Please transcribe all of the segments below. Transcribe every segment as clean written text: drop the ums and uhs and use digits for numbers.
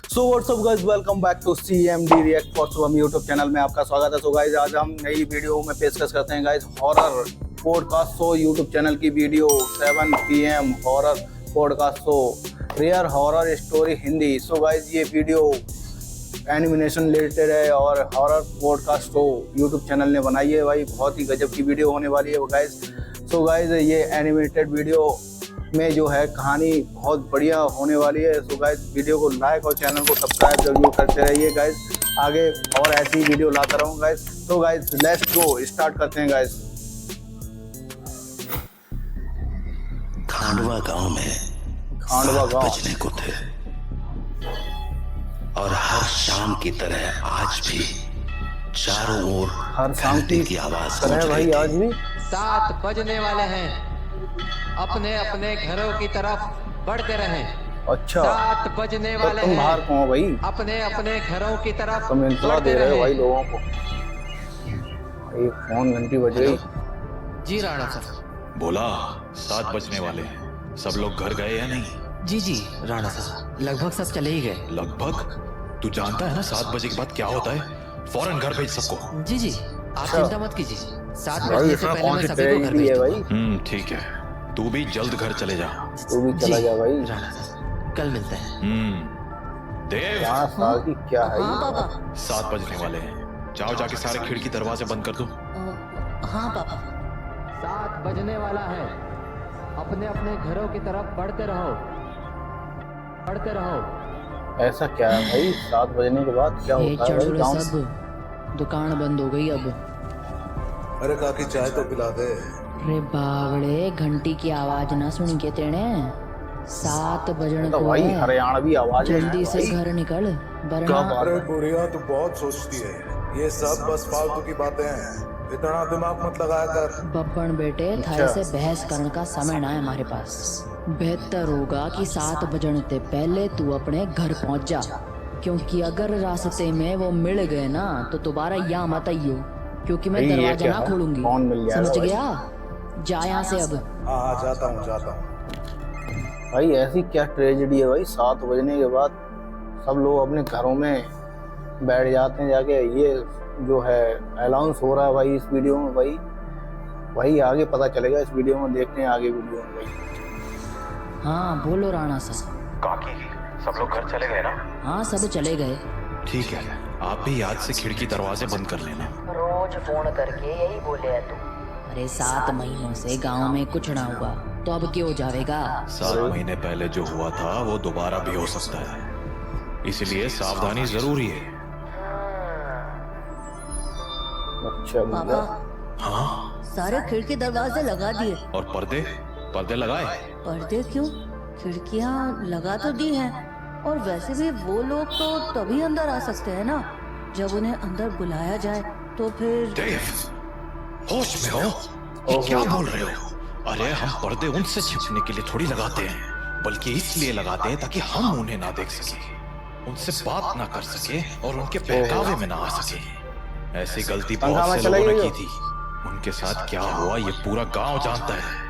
So what's up guys, welcome back to CMD react for Shubham YouTube channel में आपका स्वागत है। सो गाइस, आज हम नई वीडियो में पेशकश करते हैं guys horror podcast show YouTube channel की video 7 PM horror podcast show rare horror story Hindi. So guys, ये वीडियो एनिमेशन रिलेटेड है और horror podcast show YouTube channel ने बनाई है। भाई बहुत ही गजब की वीडियो होने वाली है गाइस। सो गाइस, ये एनिमेटेड वीडियो में जो है कहानी बहुत बढ़िया होने वाली है। सो गाइस, वीडियो को लाइक और चैनल को सब्सक्राइब जरूर करते रहिए गाइस। आगे और ऐसी वीडियो लाता रहूँ गाइस। तो गाइस, लेट्स गो, स्टार्ट करते हैं गाइस। खांडवा गांव में खांडवा गांव बजने को थे और हर शाम की तरह आज भी चारों ओर हर शाम की आवाज तरह गूंज भाई रही आज थी। भी 7 बजने वाले हैं। अपने अपने घरों की तरफ बढ़ते रहें। अच्छा 7 बजने तो वाले तुम बाहर हैं। कहो भाई, अपने अपने घरों की तरफ तुम इंतजार बढ़ते दे रहे हो भाई रहें। लोगों को। भाई फोन घंटी बज गई। जी राणा साहब। बोला 7 बजने वाले हैं, सब लोग घर गए या नहीं? जी राणा साहब, लगभग सब चले ही गए। लगभग? तू जानता है ना 7 बजे के बाद क्या होता है? फौरन घर भेज सबको। जी आप अच्छा। चिंता मत कीजिए। 7 भाई बजने से इतना पहले कौन मैं सी सभी को घर ट्रेजेडी भेज है दूंगा। भाई। ठीक है, तू भी जल्द घर चले जा। तू भी चला जा भाई। राणा साहब, कल मिलते हैं। देव, 5 साल की क्या है हाँ ये? पापा। 7 बजने वाले हैं, जाओ जाके सारे खिड़की दरवाजे बंद कर दो। हाँ पापा। 7 बजने वाला है। अपने अपने घरों की तरफ बढ़ते रहो, बढ़ते रहो। ऐसा क्या है भाई? 7 बजने के बाद क्या ये होता है भाई चढ़ो रे गाँव में? सब, दुकान बंद हो गई अब। अरे काकी चाय तो पिला दे। रे बावड़े, घंटी की आवाज ना सुनी के तेने? 7 बजने तो को भाई है। हरियाणवी आवाज है जल्दी से भाई। घर निकल, क्या वरना बात अरे है? बुढ़िया तू बहुत सोचती है, ये सब बस फालतू की बातें हैं, इतना दिमाग मत लगाया कर। बब्बन बेटे, थारे से बहस करने का समय ना है हमारे पास। बेहतर होगा कि 7 बजने से पहले तू अपने घर पहुंच जा, क्योंकि अगर रास्ते में वो मिल गए ना तो दोबारा यहाँ मत आइयो, क्योंकि मैं भाई, ये दरवाजा क्या ना है? खोलूंगी। कौन मिल जाएगा समझ भाई? गया? जा यहाँ से अब। हाँ जाता हूँ जाता हूँ। भाई ऐसी क्या ट्रेजेडी है भाई? 7 बजने के बाद सब लोग अपने घरों में बैठ जाते हैं जाके। ये जो है अनाउंस हो रहा है भाई इस वीडियो में। भाई भाई आगे पता चलेगा इस वीडियो में, देखते हैं आगे वीडियो में भाई। हाँ बोलो राणा साहब। काकी, सब लोग घर चले गए ना? हाँ सब चले गए। ठीक है, आप भी याद से खिड़की दरवाजे बंद कर लेना। रोज फोन करके यही बोले है तू। अरे 7 महीनों से गांव में कुछ ना हुआ तो अब क्यों जाएगा? 7 महीने पहले जो हुआ था वो दोबारा भी हो सकता है, इसलिए सावधानी जरूरी है। अच्छा भैया। पापा, हाँ, सारे खिड़की दरवाजे लगा दिए। और पर्दे पर्दे लगाए? पर्दे क्यों? खिड़कियां लगा तो दी हैं, और वैसे भी वो लोग तो तभी अंदर आ सकते हैं ना जब उन्हें अंदर बुलाया जाए। तो फिर देव, होश में हो? ये क्या बोल रहे हो? अरे हम पर्दे उनसे छिपने के लिए थोड़ी लगाते हैं, बल्कि इसलिए लगाते हैं ताकि हम उन्हें ना देख सके, उनसे बात ना कर सके और उनके बहकावे में ना आ सके। ऐसी गलती बहुत से लोगों ने की थी, उनके साथ क्या हुआ ये पूरा गांव जानता है,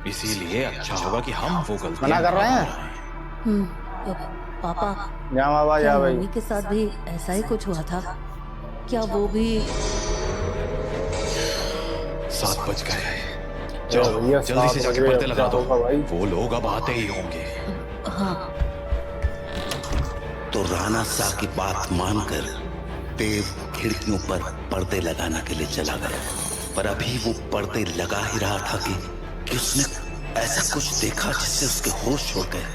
इसीलिए अच्छा होगा कि हम वो गलती मना कर रहे हैं? पापा, जाम आवाज क्या आ भाई। मम्मी के साथ भी ऐसा ही कुछ हुआ था? क्या वो भी? 7 बज गए, चलो भैया, जाओ जल्दी से 7 जाके बजे पर्दे लगा दो, होगा भाई। वो लोग अब आते ही होंगे। हाँ। तो राणा साहब की बात मानकर देव खिड़कियों पर पर्दे लगाने के लिए चला गया, पर अभी वो पर्दे लगा ही रहा था कि उसने ऐसा कुछ देखा जिससे उसके होश उड़ गए।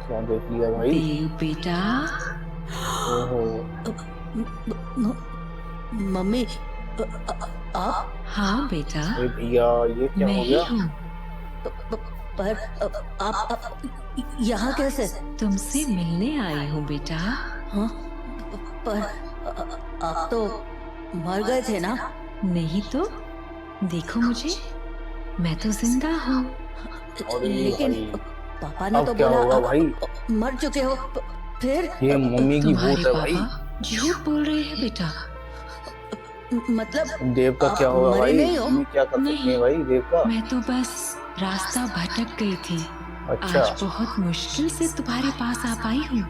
क्या देख लिया भाई? देव बेटा। ओहो, मम्मी, आप? हाँ बेटा, अरे भैया ये क्या मैं हो ही गया? हूँ। पर आप यहाँ कैसे? तुमसे मिलने आई हूँ बेटा। हाँ, पर आप तो मर गए थे ना? नहीं तो देखो मुझे, मैं तो जिंदा हूँ। अरे लेकिन भाई, पापा ने अब तो क्या बोला होगा भाई? मर चुके हो। फिर ये मम्मी की तुम्हारे भूत है भाई। पापा झूठ बोल रहे हैं बेटा। मतलब देव का क्या आप होगा मरे भाई? नहीं हो? मम्मी क्या कर सकती है भाई देव का? मैं तो बस रास्ता भटक गई थी, अच्छा आज बहुत मुश्किल से तुम्हारे पास आ पाई हूँ।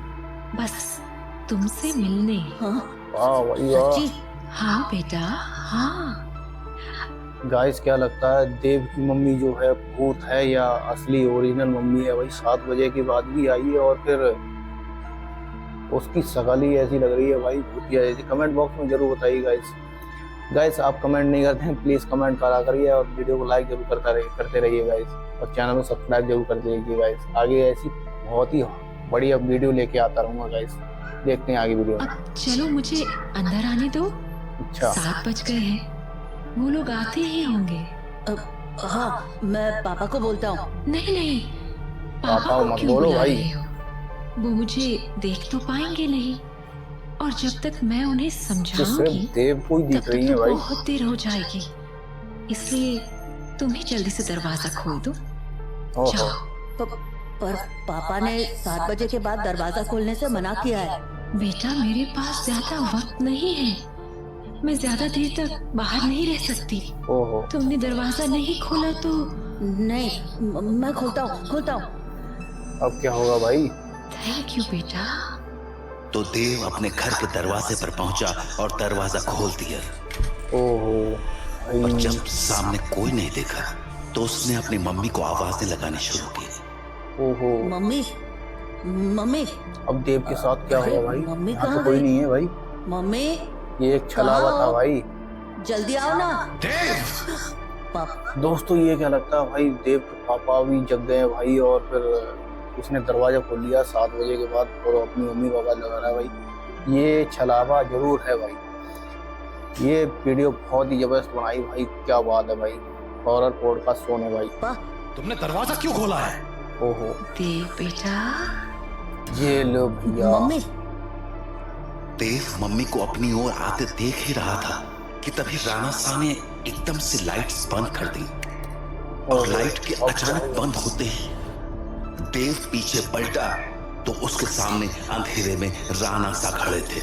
बस तुमसे मिलने। हाँ वाह भाई वाह। सच्ची? हाँ बेटा हाँ। गाइस क्या लगता है देव की मम्मी जो है भूत है या असली ओरिजिनल मम्मी है? भाई 7 बजे के बाद भी आई है और फिर उसकी शक्ल ही ऐसी लग रही है भाई, भूतिया जैसी। कमेंट बॉक्स में जरूर बताइए गाइस आप कमेंट नहीं करते हैं प्लीज कमेंट करा करिए और वीडियो को लाइक जरूर करते रहिए गाइस, और चैनल को सब्सक्राइब जरूर कर दीजिए गाइस। आगे ऐसी बहुत ही बढ़िया वीडियो लेके आता रहूंगा गाइस, देखते हैं आगे वीडियो में। अब चलो मुझे अंदर आने दो। अच्छा 7 बज गए हैं, वो लोग आते ही होंगे। हाँ मैं पापा को बोलता हूँ। नहीं नहीं, पापा पापा को मत क्यों बोलो बुला भाई। रहे हो? वो मुझे देख तो पाएंगे नहीं, और जब तक मैं उन्हें तो सिर्फ समझाऊंगी देव को ही तब दिख तक रही है तो भाई। बहुत देर हो जाएगी। इसलिए तुम ही जल्दी से दरवाजा खोल दो। ओहो जाओ। पर पापा ने 7 बजे के बाद दरवाजा खोलने से मना किया है। बेटा मेरे पास ज्यादा वक्त नहीं है, मैं ज्यादा देर तक बाहर नहीं रह सकती। ओहो तुमने दरवाजा नहीं खोला तो नहीं मैं खोलता हूँ। अब क्या होगा भाई? थैंक यू बेटा। तो देव अपने घर के दरवाजे पर पहुंचा और दरवाजा खोल दिया। ओहो और भाई जब सामने कोई नहीं देखा तो उसने अपनी मम्मी को आवाजें लगानी शुरू की। ओहो। मम्मी मम्मी अब देव के साथ क्या अरे, होगा भाई? मम्मी यहाँ कहाँ तो कोई गई? नहीं है भाई, मम्मी ये एक छलावा कहाँ था हो? भाई। जल्दी आओ ना। देव! पापा दोस्तों ये क्या लगता है भाई, देव के पापा भी जग गए भाई और फिर उसने दरवाजा खोल लिया 7 बजे के बाद और अपनी मम्मी को आवाज लगा रहा है भाई। ये छलावा जरूर है भाई। ये वीडियो बहुत ही जबरदस्त बनाई भाई, क्या बात है भाई। हॉरर पॉडकास्ट शो है भाई। तुमने दरवाजा क्यों खोला है? ओहो देव बेटा, ये लो भैया। मम्मी देव मम्मी को अपनी ओर आते देख ही रहा था कि तभी राणा शाह ने एकदम से लाइट्स बंद कर दी और लाइट के अचानक बंद होते ही देव पीछे पलटा तो उसके सामने अंधेरे में राणा सा खड़े थे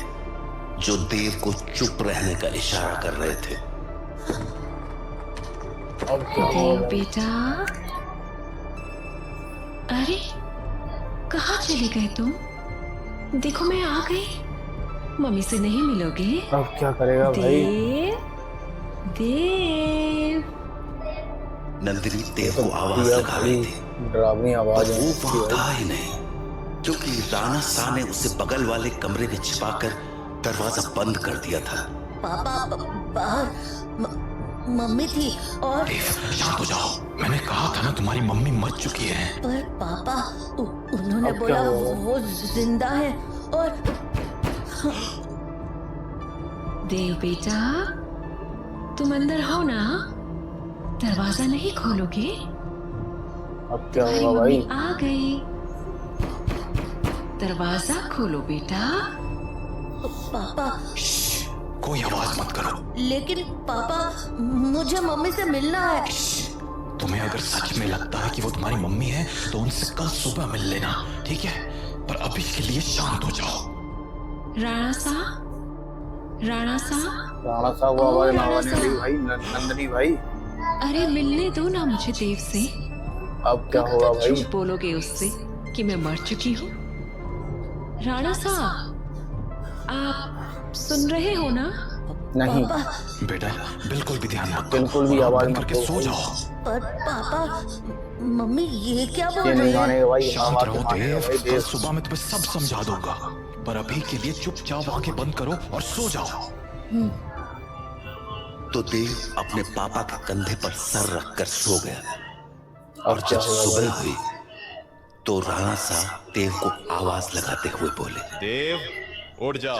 जो देव को चुप रहने का इशारा कर रहे थे। अब क्या देव होगा? बेटा। अरे कहाँ चले गए तुम? देखो मैं आ गई। मम्मी से नहीं मिलोगे? अब क्या करेगा भाई? देव देव। नंदिनी देव को आवाज लगा रही थी डरावनी आवाज पर है वो वहां था ही नहीं, क्योंकि राणा शाह ने उसे बगल वाले कमरे में छिपाकर दरवाजा बंद कर दिया था। पापा बाहर मम्मी थी और देव शांत हो जाओ, मैंने कहा था ना तुम्हारी मम्मी मर चुकी है। पर पापा उन्होंने अब बोला क्या होगा? वो जिंदा है और देव बेटा, तुम अंदर हो ना? दरवाजा नहीं खोलोगे? अब क्या तुम्हारी होगा भाई? मम्मी आ गई। दरवाजा खोलो बेटा। पापा कोई आवाज मत करो। लेकिन पापा मुझे मम्मी से मिलना है। तुम्हें अगर सच में लगता है कि वो तुम्हारी मम्मी है तो उनसे कल सुबह मिल लेना, ठीक है? पर अभी के लिए शांत हो जाओ। राणा सा, राणा सा, राणा साहब ओ, आवाज राणा आवाज साहब। भाई। नंदनी भाई अरे मिलने दो ना मुझे देव से। अब क्या कब होगा तक भाई? झूठ बोलोगे उससे कि मैं मर चुकी हूँ? राणा साहब, आप सुन रहे हो ना? नहीं बेटा बिल्कुल भी ध्यान मत दो, बिल्कुल भी और आवाज बंद मत करके दो सो भाई। जाओ। पर पापा मम्मी ये क्या बोल ये रही नहीं है? मानेगा भाई, शांत आवाज रहो नहीं मानेगा देव, भाई। कल देव सुबह मैं तुम्हें सब समझा दूंगा, पर अभी के लिए चुपचाप आंखें बंद करो और सो जाओ। तो देव अपने पापा के कंधे पर सर रखकर सो गया। और अब क्या जब होगा सुबह भाई? हुई तो राणा साहब देव को आवाज लगाते हुए बोले, देव उठ जाओ,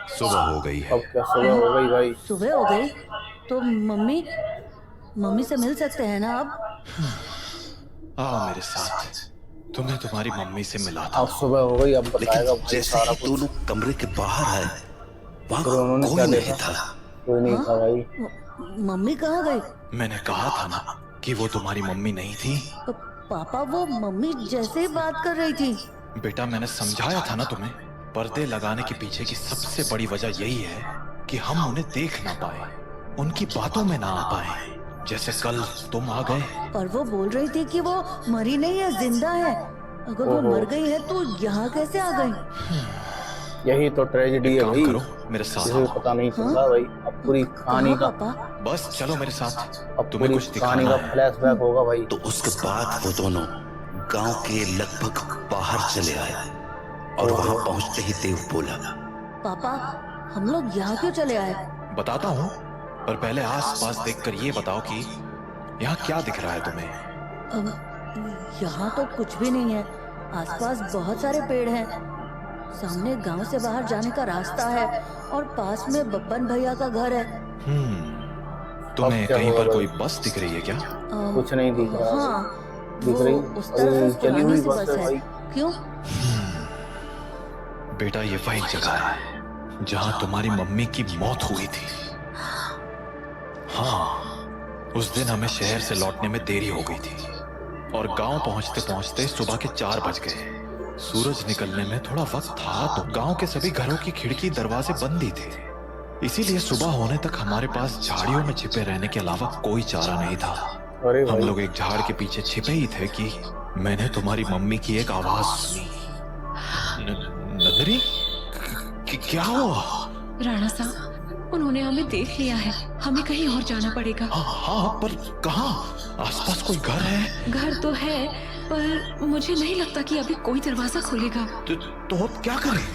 सुबह हो गई है। अब क्या सुबह हो गई भाई? सुबह हो गई तो मम्मी से मिल सकते हैं ना अब? आओ मेरे साथ, तुम्हें तुम्हारी मम्मी से मिला था। अब सुबह हो गई, अब बताएगा लेकिन भाई जैसे सारा ही कुछ। दोनों कमरे के बाहर आए वहां फिर उन्होंने कोई क्या नहीं देखा? था। कोई नहीं था भाई। मम्मी कहाँ गई? मैंने कहा था ना कि वो तुम्हारी मम्मी नहीं थी। पापा वो मम्मी जैसे ही बात कर रही थी। बेटा मैंने समझाया था ना तुम्हें, पर्दे लगाने के पीछे की सबसे बड़ी वजह यही है कि हम उन्हें देख ना पाए, उनकी बातों में ना आ पाए। जैसे कल तुम आ गए। पर वो बोल रही थी कि वो मरी नहीं है, जिंदा है। अगर वो मर गई है तो यहाँ कैसे आ गई? यही तो ट्रेजेडी है काम भाई, करो मेरे साथ किसी को पता नहीं चल रहा भाई। अब पूरी कहानी का पापा बस चलो मेरे साथ, अब तुम्हें पूरी कुछ कहानी दिखाना का है। फ्लैशबैक होगा भाई। तो उसके बाद वो दोनों गांव के लगभग बाहर चले आए और वहां पहुंचते ही देव बोला, पापा हम लोग यहाँ क्यों चले आए? बताता हूँ, पर पहले आस-पास देखकर ये बताओ कि यहाँ क्या दिख रहा है तुम्हें? यहाँ तो कुछ भी नहीं है। आसपास बहुत सारे पेड़ हैं। सामने गांव से बाहर जाने का रास्ता है और पास में बब्बन भैया का घर है। तुम्हें अब क्या कहीं होगा पर भाई? कोई बस दिख रही है क्या? कुछ नहीं दिख रहा। हाँ, दिख वो रही? उस अरे, तरफ चली हुई पुरानी सी बस बस है है। भाई। क्यों? बेटा ये वही जगह है जहाँ तुम्हारी मम्मी की मौत हुई थी। हाँ, उस दिन हमें शहर से लौटने में देरी हो गई थी और गांव पहुंचते पहुंचते सुबह के 4 बज गए। सूरज निकलने में थोड़ा वक्त था तो गांव के सभी घरों की खिड़की दरवाजे बंद ही थे, इसीलिए सुबह होने तक हमारे पास झाड़ियों में छिपे रहने के अलावा कोई चारा नहीं था। अरे हम भाई, लोग एक झाड़ के पीछे छिपे ही थे कि मैंने तुम्हारी मम्मी की एक आवाज सुनी। नंदनी, क्या हुआ? राणा साहब, उन्होंने हमें देख लिया है। हमें कहीं और जाना पड़ेगा। हाँ, पर कहाँ? आसपास कोई घर है? घर तो है, पर मुझे नहीं लगता कि अभी कोई दरवाजा खुलेगा। तो अब क्या करें?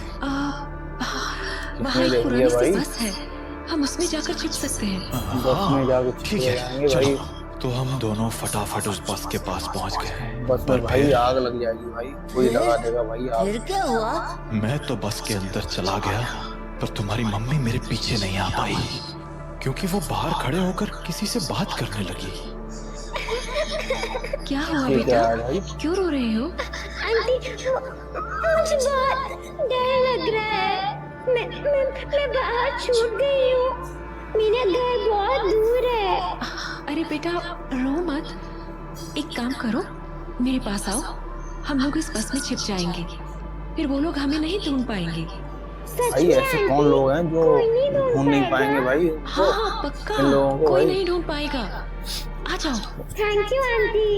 वहाँ एक देख पुरानी लिया सी भाई? बस है, हम उसमें जाकर छिप सकते हैं। बस में जाके ठीक छिप है, जाएंगे चलो। भाई। तो हम दोनों फटाफट उस बस के पास पहुंच गए। बस पर में भाई फिर आग लग जाएगी भाई, कोई लगा देगा भाई आग। फिर क्या हुआ? मैं तो बस के अंदर चला गया, पर तुम्हारी मम्मी मेरे पीछे नहीं आ पाई क्योंकि वो बाहर खड़े होकर किसी से बात करने लगी। क्या हुआ ये बेटा? क्या है भाई? क्यों रो रहे हो? आंटी, मुझे बहुत डर लग रहा है। मैं बाहर छूट गई हूँ। मेरा घर बहुत दूर है। अरे बेटा, रो मत। एक काम करो, मेरे पास आओ। हम लोग इस बस में छिप जाएंगे, फिर वो लोग हमें नहीं ढूंढ पाएंगे। सच भाई में ऐसे कौन आंटी? लोग हैं जो कोई नहीं ढूंढ ढूंढ नहीं पाएगा। पाएंगे भाई? हाँ हाँ, पक्का इन लोगों को कोई भाई- नहीं ढूंढ पाएगा। आ जाओ। Thank you aunty.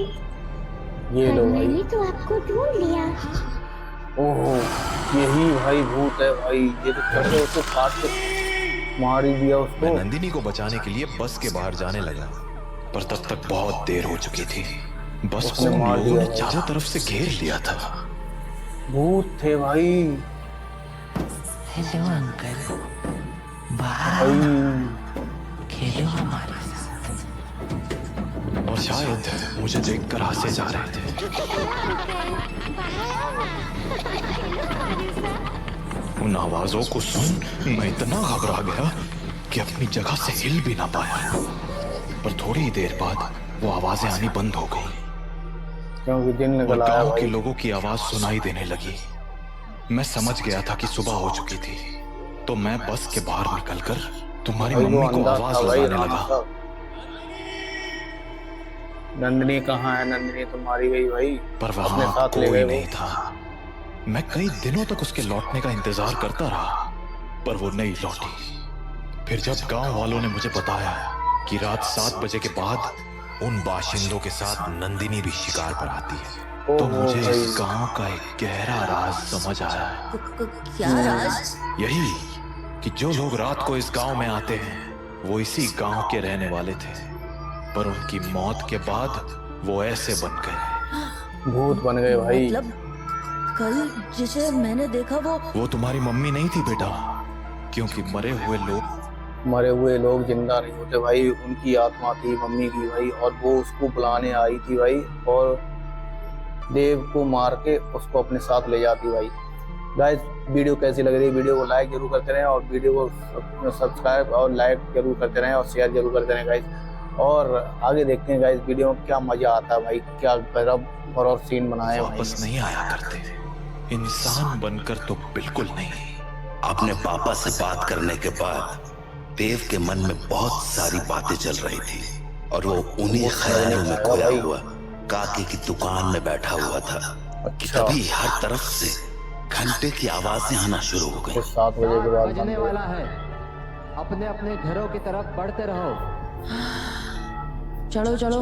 ये लो भाई। मैंने तो आपको ढूंढ लिया। ओहो, यही भाई भूत है भाई। ये तो चलो उसको काट के मार ही दिया उसको। मैं नंदिनी को बचाने के लिए बस के बाहर जाने लगा, पर तब तक बहुत देर हो चुकी थी। बस को उसने उन मार लोगों दिया ने भाई। चारों तरफ से घेर लिया था। भूत थे भाई। हेलो अंकल, बाहर भाई खेलो हमारे साथ। और शायद मुझे देखकर हंसे जा रहे थे। उन आवाजों को सुन मैं इतना घबरा गया कि अपनी जगह से हिल भी ना पाया। पर थोड़ी ही देर बाद वो आवाजें आनी बंद हो गई क्योंकि दिन और निकल आया गांव के भाई। लोगों की आवाज सुनाई देने लगी। मैं समझ गया था कि सुबह हो चुकी थी, तो मैं बस के बाहर निकलकर तुम्हारी भाई वो मम्मी को अंधा आवाज था भाई, लगाने राणा लगा। साहब। नंदिनी कहाँ है? नंदिनी तो मारी गई भाई। पर अपने वहां साथ ले कोई गए नहीं वो। था। मैं कई दिनों तक उसके लौटने का इंतजार करता रहा, पर वो नहीं लौटी। फिर जब गांव वालों ने मुझे बताया कि रात 7 बजे के बाद उन बाशिंदों के साथ नंदिनी भी शिकार पर आती है, तो ओहो मुझे भाई। इस गांव का एक गहरा राज समझ आया। क्या राज? यही कि जो लोग रात को इस गांव में आते हैं वो इसी गांव के रहने वाले थे, पर उनकी मौत के बाद वो ऐसे बन गए। भूत बन गए भाई। मतलब कल जिसे मैंने देखा वो तुम्हारी मम्मी नहीं थी बेटा, क्योंकि मरे हुए लोग जिंदा नहीं होते भाई। उनकी आत्मा थी मम्मी की भाई, और वो उसको बुलाने आई थी भाई, और देव को मार के उसको अपने साथ ले जाती भाई। गाइस, वीडियो कैसी लग रही है? वीडियो को लाइक जरूर करते रहें, और वीडियो को सब्सक्राइब और लाइक जरूर करते रहें, और शेयर जरूर करते रहें गाइस। और आगे देखते हैं गाइस वीडियो में क्या मजा आता है भाई, क्या गजब हॉरर सीन बनाए भाई। वापस नहीं आया करते, इंसान बनकर तो बिल्कुल नहीं। अपने पापा से बात करने के बाद देव के मन में बहुत सारी बातें चल रही थी, और वो उन्हीं ख्यालों में खोया हुआ काके की दुकान में बैठा हुआ था कि तभी हर तरफ से घंटे की आवाजें आना शुरू हो गई। 7 बजे के बाद बजने वाला है। अपने अपने घरों की तरफ बढ़ते रहो। चलो चलो,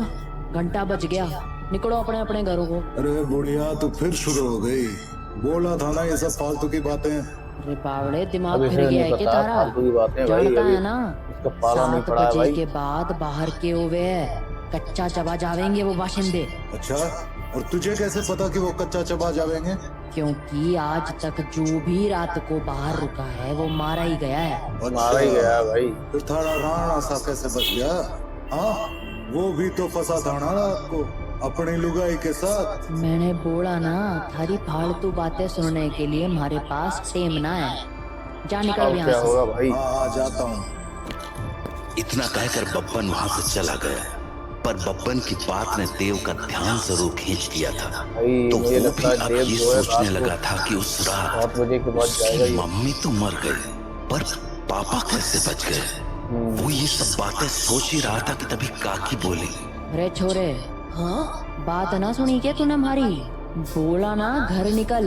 घंटा बज गया। निकलो अपने अपने घरों को। अरे बुढ़िया तू फिर शुरू हो गई। बोला था ना ये सब फालतू की बातें। अरे बावड़े, दिमाग अब फिर इसे गया नहीं है क्या पता तारा? फालतू की बातें भाई, जानता अभी है ना, इसका पाला नहीं 7 पड़ा है बजे भाई। के बाद बाहर के हुए कच्चा चबा जावेंगे वो बाशिंदे। अच्छा, और तुझे कैसे पता कि वो कच्चा चबा जावेंगे? क्योंकि आज तक जो भी रात को बाहर रुका है वो मारा ही गया है। मारा ही गया है भाई। फिर थारा राणा सा कैसे बच गया? हाँ, वो भी तो फंसा था ना रात को अपनी लुगाई के साथ। मैंने बोला ना, थारी फालतू बातें सुनने के लिए हमारे पास टेम ना है। जा निकल अब यहाँ क्या से। होगा भाई? हाँ जाता हूँ। इतना कहकर बब्बन वहां से चला गया, पर बब्बन की बात ने देव का ध्यान जरूर खींच लिया था। भाई तो मुझे वो लगता भी है अब देव ये जो है सोचने रात लगा को था कि उस रात 7 बजे के बाद जाएगा उसकी ये। मम्मी तो मर गई, पर पापा कैसे बच गए? वो ये सब बातें सोच ही रहा था कि तभी काकी बोली, अरे छोरे, हाँ बात ना सुनी क्या तूने हमारी? बोला ना घर निकल।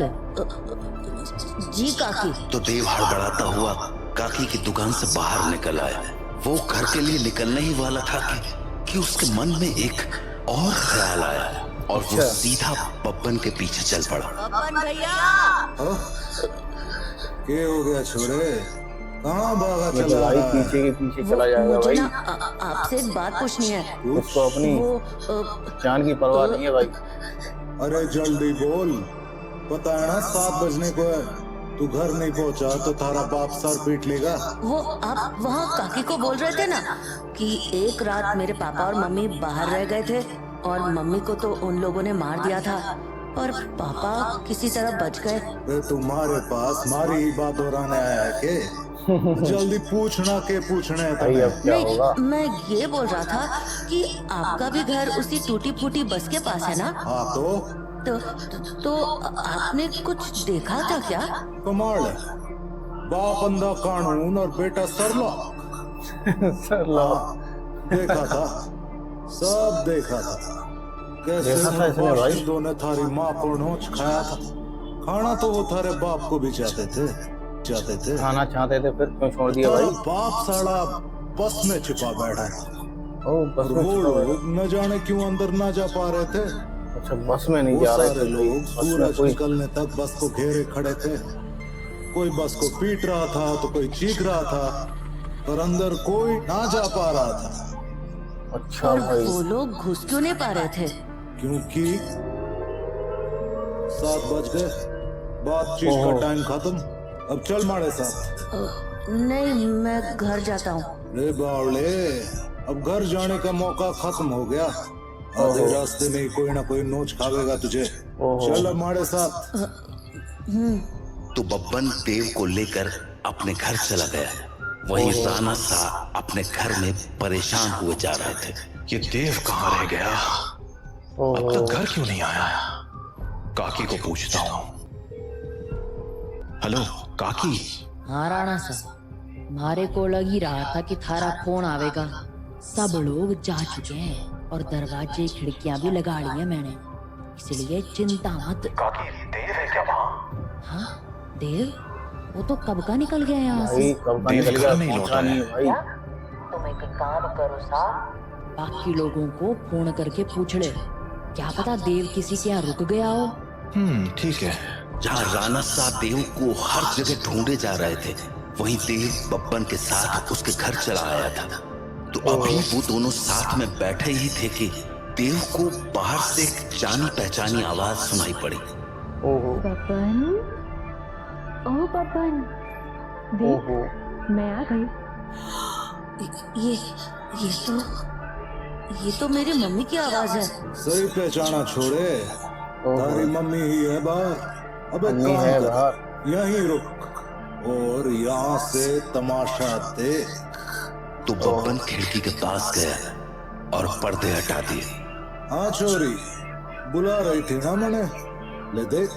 जी काकी। तो देव हड़बड़ाता हुआ काकी की दुकान से बाहर निकल आया। वो घर के लिए निकलने ही वाला था कि उसके मन में एक और ख्याल आया और वो सीधा बब्बन के पीछे चल पड़ा। बब्बन भैया, क्या हो गया छोरे? कहाँ भागा ये तो चला भाई रहा है? पीछे के पीछे चला जाएगा भाई। आपसे एक बात पूछनी है। उसको अपनी जान की परवाह नहीं है भाई। अरे जल्दी बोल, पता है ना 7 बजने को है। तू घर नहीं पहुंचा तो थारा बाप सर पीट लेगा। वो आप वहाँ काकी को बोल रहे थे ना कि एक रात मेरे पापा और मम्मी बाहर रह गए थे और मम्मी को तो उन लोगों ने मार दिया था और पापा किसी तरह बच गए। अरे तुम्हारे पास मारी ही बात दोहराने आया है के? जल्दी पूछना के पूछने है भाई अब क्या होगा? नहीं, मैं ये बोल रहा था कि आपका भी घर उसी टूटी फूटी बस के पास है ना? हाँ तो आपने कुछ देखा था क्या? कमाल है, बाप अंधा कानून और बेटा सरला। देखा था, सब देखा था। कैसे देखा था इसने भाई? बाशिंदों ने थारी माँ को नोच खाया था। खाना तो वो थारे बाप को भी चाहते थे। खाना चाहते थे, फिर क्यों छोड़ दिया भाई? तारा बाप साला बस में छिपा बैठा है बस और में वो छिपा लोग न जाने क्यों अंदर ना जा पा रहे थे। अच्छा, बस में नहीं वो जा रहे सारे थे लोग बस में सूरज कोई। निकलने तक बस को घेरे खड़े थे। कोई बस को पीट रहा था तो कोई चीख रहा था, पर अंदर कोई ना जा पा रहा था। अच्छा और भाई, वो लोग घुस क्यों नहीं पा रहे थे? क्योंकि 7 बज गए, बातचीत का टाइम खत्म। अब चल हमारे साथ। नहीं, मैं घर जाता हूँ। रे बावले, अब घर जाने का मौका खत्म हो गया। आधे रास्ते में ही कोई ना कोई नोच खावेगा तुझे। चल हमारे साथ। तो बब्बन देव को लेकर अपने घर चला गया। वहीं राणा सा अपने घर में परेशान हुए जा रहे थे। ये देव कहाँ रह गया? अब तक घर क्यों नहीं आया? काकी को पूछता हूँ। हेलो काकी। हाँ राणा सा, हमारे को लग ही रहा था कि थारा फोन आवेगा। सब लोग जा चुके हैं और दरवाजे खिड़कियां भी लगा ली है मैंने, इसलिए चिंता मत। काकी देव है क्या वहाँ? हाँ देव, वो तो कब का निकल गया यहाँ भाई से। कब का देव निकल गया, घर नहीं पहुंचा लौटा नहीं है। है भाई। तुम एक काम करो सा, बाकी लोगों को फोन करके पूछ ले, क्या पता देव किसी के यहाँ रुक गया हो। ठीक है। जहाँ राणा सा देव को हर जगह ढूंढे जा रहे थे, वहीं देव बब्बन के साथ उसके घर चला आया था। तो अभी वो दोनों साथ में बैठे ही थे कि देव को बाहर से एक जानी पहचानी आवाज सुनाई पड़ी। बब्बन, ओ बब्बन, देख मैं आ गई। ये तो मेरी मम्मी की आवाज है। सही पहचाना छोड़े, तारी मम्मी ही है बाहर। अबे मम्मी काम है कर, बाहर। यहीं रुक और यहाँ से तमाशा देख। तो बब्बन खिड़की के पास गया और पर्दे हटा दिए। हाँ चोरी, बुला रही थी ना मैंने, ले देख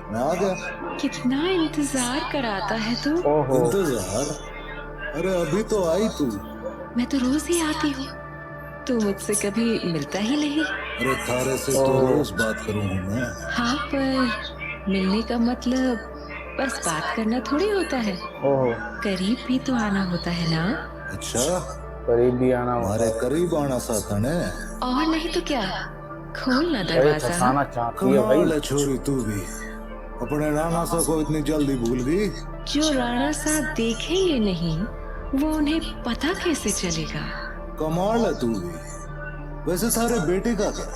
मैं आ गया। कितना इंतजार कराता है तू। इंतजार? अरे अभी तो आई तू। मैं तो रोज ही आती हूँ, तू मुझसे कभी मिलता ही नहीं। अरे थारे से तो रोज बात करूँ मैं। हाँ, पर मिलने का मतलब बस बात करना थोड़ी होता है, करीब भी तो आना होता है ना। अच्छा, करीब भी आना हमारे करीब आना साथ है। और नहीं तो क्या, खोल ना दरवाजा। फंसाना चाहती है कमाल भाई। है छोरी तू भी, अपने राणा सा को इतनी जल्दी भूल गई। जो राणा साहब देखेंगे नहीं वो उन्हें पता कैसे चलेगा? कमाल है तू भी। वैसे सारे बेटे का क्या,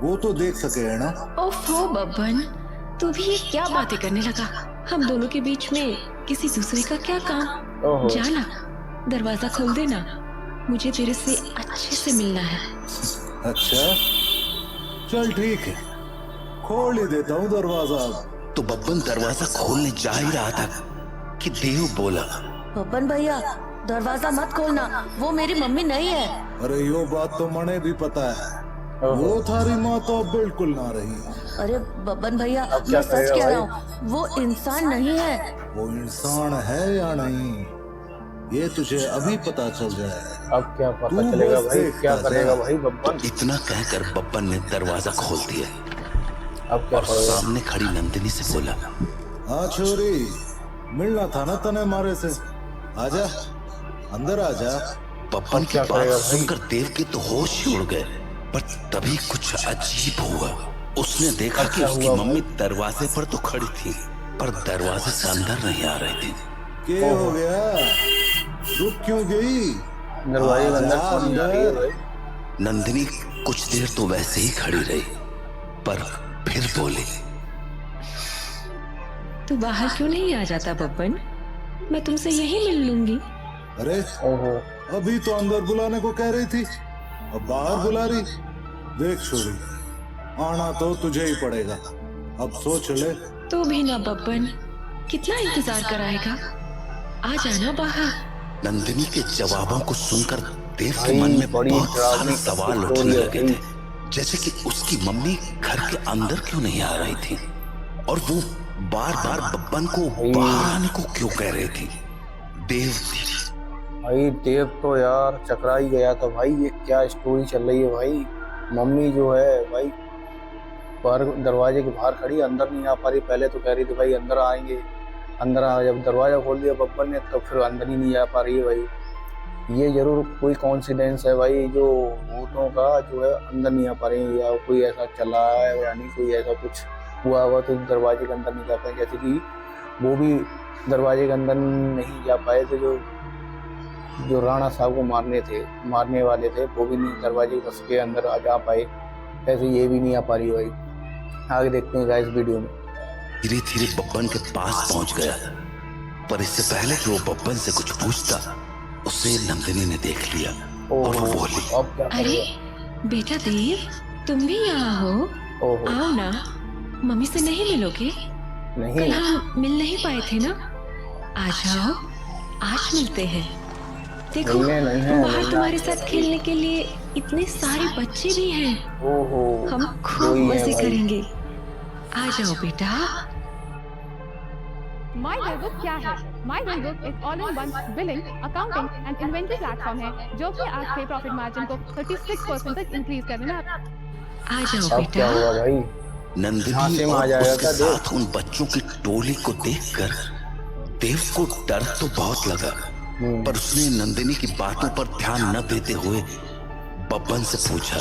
वो तो देख सके है ना। ओफो बब्बन, तू भी ये क्या बातें करने लगा? हम दोनों के बीच में किसी दूसरे का क्या काम? ओहो। जाना, दरवाजा खोल देना, मुझे तेरे से अच्छे से मिलना है। अच्छा चल ठीक है, खोल ही देता हूँ दरवाजा। तो बब्बन दरवाजा खोलने जा ही रहा था कि देव बोला, बब्बन भैया दरवाजा मत खोलना, वो मेरी मम्मी नहीं है। अरे यो बात तो मने भी पता है, वो थारी माँ तो अब बिल्कुल ना रही। अरे बब्बन भैया अब क्या मैं सच करेगा कह रहा भाई? हूँ, वो इंसान नहीं है। वो इंसान है या नहीं ये तुझे अभी पता चल जाएगा। अब क्या पता तू चलेगा बस भाई, देखता क्या करेगा जा। भाई बब्बन? इतना कहकर बब्बन ने दरवाजा खोल दिया अब क्या और करेगा? सामने खड़ी नंदिनी से बोला, हाँ छोरी, मिलना था ना तने मारे से, आजा अंदर आजा। बब्बन की क्या बात करेगा भाई? सुनकर देव के तो होश ही उड़ गए। पर तभी कुछ अजीब हुआ। उसने देखा कि क्या उसकी हुआ मम्मी दरवाजे पर तो खड़ी थी पर दरवाजे से अंदर नहीं आ रही थी। क्या हो गया, रुक क्यों गई? दरवाजे के अंदर आजा कौन जा रही है अंदर। भाई? नंदिनी कुछ देर तो वैसे ही खड़ी रही पर फिर बोली, तू बाहर क्यों नहीं आ जाता बब्बन? मैं तुमसे यही मिल लूंगी। अरे ओहो। अभी तो अंदर बुलाने को कह रही थी, अब बाहर बुला रही। देख छोरी, आना तो तुझे ही पड़ेगा, अब सोच ले। तू भी ना बब्बन, कितना इंतजार कराएगा? आ जाना बाहर। नंदिनी के जवाबों को सुनकर देव के भाई, मन में बड़ी बहुत सारे डरावनी सवाल स्टोरी उठने है लगे भाई। थे, जैसे कि उसकी मम्मी घर के अंदर क्यों नहीं आ रही थी और वो बार बार बब्बन को बाहर आने को क्यों कह रही थी। देव भाई देव तो यार चकरा ही गया था भाई, ये क्या स्टोरी चल रही है भाई? मम्मी जो है भाई बाहर दरवाजे के बाहर खड़ी, अंदर नहीं आ पा रही। पहले तो कह रही थी भाई अंदर आएंगे, अंदर आ। जब दरवाजा खोल दिया बब्बन ने तब फिर अंदर ही नहीं आ पा रही है भाई। ये जरूर कोई कॉन्सिडेंस है भाई, जो भूतों का जो है अंदर नहीं आ पा रही है, या कोई ऐसा चला है या नहीं, कोई ऐसा कुछ हुआ हुआ तो दरवाजे के अंदर नहीं जा पाए। जैसे कि वो भी दरवाजे के अंदर नहीं जा पाए थे, जो राणा साहब को मारने वाले थे, वो भी नहीं दरवाजे के अंदर आ जा पाए। ऐसे ये भी नहीं आ पा रही भाई। आगे देखते हैं गाइस वीडियो में। धीरे धीरे बब्बन के पास पहुंच गया पर इससे पहले कि वो बब्बन से कुछ पूछता उसे नंदिनी ने देख लिया और वो बोली, अब क्या अरे करेगा? बेटा देव, तुम भी यहाँ हो? ओहो। आओ ना, मम्मी से नहीं मिलोगे? नहीं कल हम मिल नहीं पाए थे ना? आ जाओ, आज मिलते हैं। देखो मिलने नहीं है, बाहर मिलना तुम्हारे है। साथ खेलने के लिए इतने सारे बच्चे भी हैं। ओहो, हम खूब वही है मजे भाई। करेंगे। आ जाओ बेटा। माई वेलबुक क्या है? माई वेलबुक एक all in one billing, accounting and inventory platform है जो कि आपके प्रॉफिट मार्जिन को 36% तक इंक्रीज करने में आ जाओ अब क्या बेटा। हुआ भाई? नंदिनी झांसे में आ और जाएगा उसके क्या देव? साथ उन बच्चों की टोली को देखकर देव को डर तो बहुत लगा पर उसने नंदिनी की बातों पर ध्यान न देते हुए बब्बन से पूछा,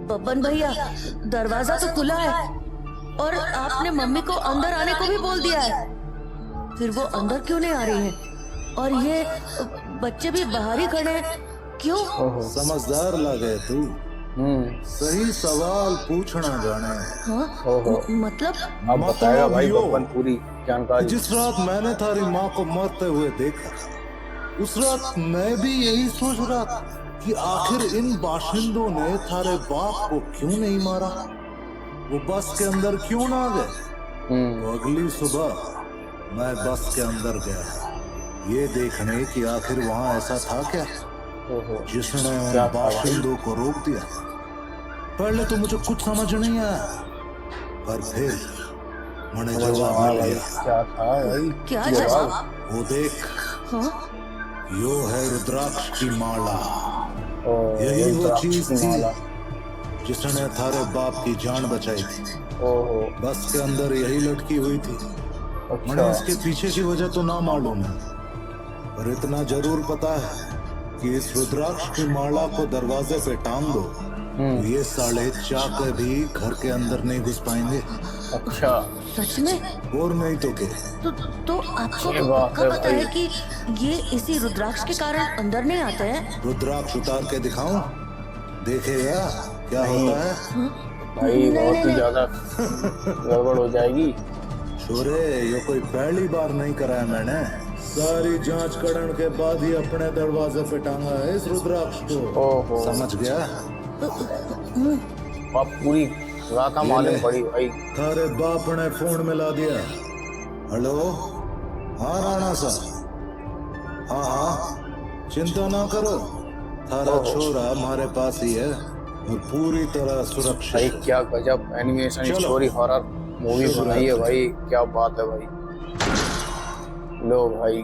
बब्बन भैया दरवाजा तो खुला है और आपने मम्मी को अंदर आने को भी बोल दिया है, फिर वो अंदर क्यों नहीं आ रही है? और ये बच्चे भी बाहर ही खड़े हैं, क्यों? समझदार लगे तू, सही सवाल पूछना जाने। हाँ? ओहो। मतलब अब बताएगा भाई यो, बब्बन पूरी जानकारी। जिस रात मैंने थारी माँ को मरते हुए देखा, उस रात मैं भी यही सोच रहा था कि आखिर इन बाशिंदों ने थारे बाप को क्यों नहीं मारा, वो बस के अंदर क्यों ना गए। तो अगली सुबह मैं बस के अंदर गया ये देखने कि आखिर वहाँ ऐसा था क्या जिसने उन बाशिंदों को रोक दिया। पहले तो मुझे कुछ समझ नहीं आया पर फिर मैंने जवाब मिल गया। क्या था भाई? क्या जवाब? वो देख, हाँ? यो है रुद्राक्ष की माला। ओ, यही वो रुद्राक्ष चीज की थी माला। जिसने थारे बाप की जान बचाई थी। ओहो। बस के अंदर यही लटकी हुई थी। मुझे अच्छा। इसके पीछे की वजह तो ना मालूम है पर इतना जरूर पता है कि इस रुद्राक्ष की माला को दरवाजे पे टांग दो ये साले चाके भी घर के अंदर नहीं घुस पाएंगे। अच्छा, सच में? और नहीं तो क्या। तो आपको ये बात पक्का है पता भाई। है कि ये इसी रुद्राक्ष के कारण अंदर नहीं आते हैं? रुद्राक्ष उतार के दिखाऊं, देखेगा क्या होता है। भाई बहुत ही ज्यादा गड़बड़ हो जाएगी। छोरे ये कोई पहली बार नहीं करा है मैंने, सारी जांच करने के बाद ही अपने दरवाजे पे टांगा है इस रुद्राक्ष को। ओहो, समझ गया? अब पूरी रात मालूम पड़ी भाई। थारे बाप ने फोन मिला दिया। हेलो, हाँ राणा साहब, हाँ हाँ चिंता ना करो, थारा छोरा हमारे पास ही है और पूरी तरह सुरक्षित भाई है। क्या गजब एनिमेशन चलो। स्टोरी हॉरर मूवी बनाई है भाई, क्या बात है भाई। लो भाई,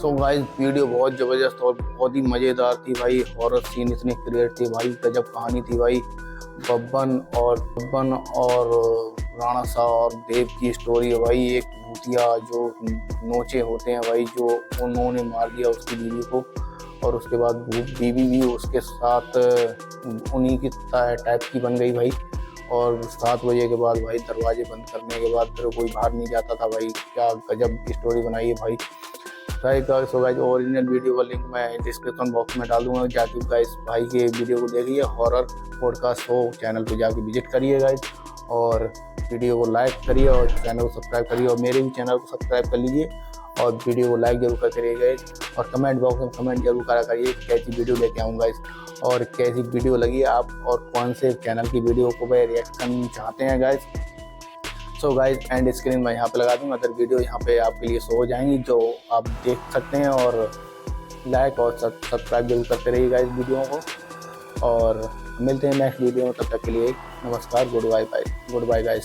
तो गाइस वीडियो बहुत जबरदस्त और बहुत ही मजेदार थी भाई। हॉरर सीन इतने क्रिएट थे भाई, गजब कहानी थी भाई। बब्बन और राणा सा और देव की स्टोरी है भाई। एक भूतिया जो नोचे होते हैं भाई, जो उन्होंने मार दिया उसकी बीवी को, और उसके बाद बीवी भी उसके साथ उन्हीं की टाइप की बन गई भाई। और 7 बजे के बाद भाई दरवाजे बंद करने के बाद फिर कोई बाहर नहीं जाता था भाई। क्या गजब की स्टोरी बनाई है भाई। सो गाइस ओरिजिनल वीडियो का लिंक मैं डिस्क्रिप्शन बॉक्स में डालूंगा, जाके गाइस भाई के वीडियो को देखिए। हॉरर पॉडकास्ट शो चैनल पे जाके विजिट करिए गाइस, और वीडियो को लाइक करिए और चैनल को सब्सक्राइब करिए, और मेरे भी चैनल को सब्सक्राइब कर लीजिए और वीडियो को लाइक जरूर कर करिए गाइस। और कमेंट बॉक्स में कमेंट जरूर करा करिए कैसी वीडियो लेके आऊँगा गाइस, और कैसी वीडियो लगी आप, और कौन से चैनल की वीडियो को मैं रिएक्शन चाहते हैं guys. So guys and screen मैं यहाँ पे लगा दूँगा, अदर वीडियो यहाँ पे आपके लिए शो हो जाएंगी जो आप देख सकते हैं। और लाइक और सब्सक्राइब जरूर करते रहिए गाइज वीडियो को, और मिलते हैं नेक्स्ट वीडियो में। तब तक के लिए नमस्कार, गुड बाय गाइज।